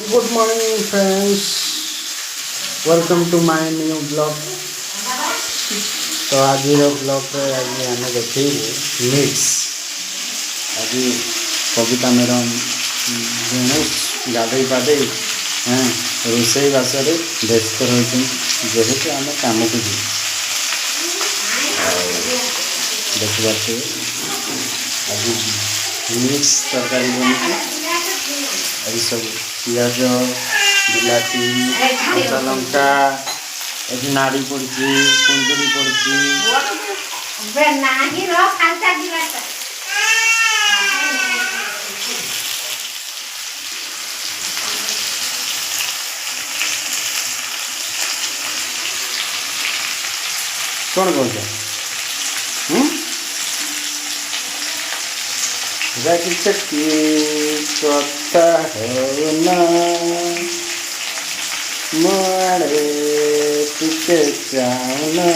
Good morning friends, welcome to my new blog. तो आज blog आज आम देखू मिक्स। आज कविता मैडम गाधे पाधे रोसई बास व्यस्त रही जेहेतु आम कम को जी देखते आज मिक्स तरकारी बनी आज सब पिज बिलाती कचा लंका ये नाड़ी पड़ी कुंदरी पड़ी कौन कौन जाकी चक्की कथा हो ना मारे तुके चाहना।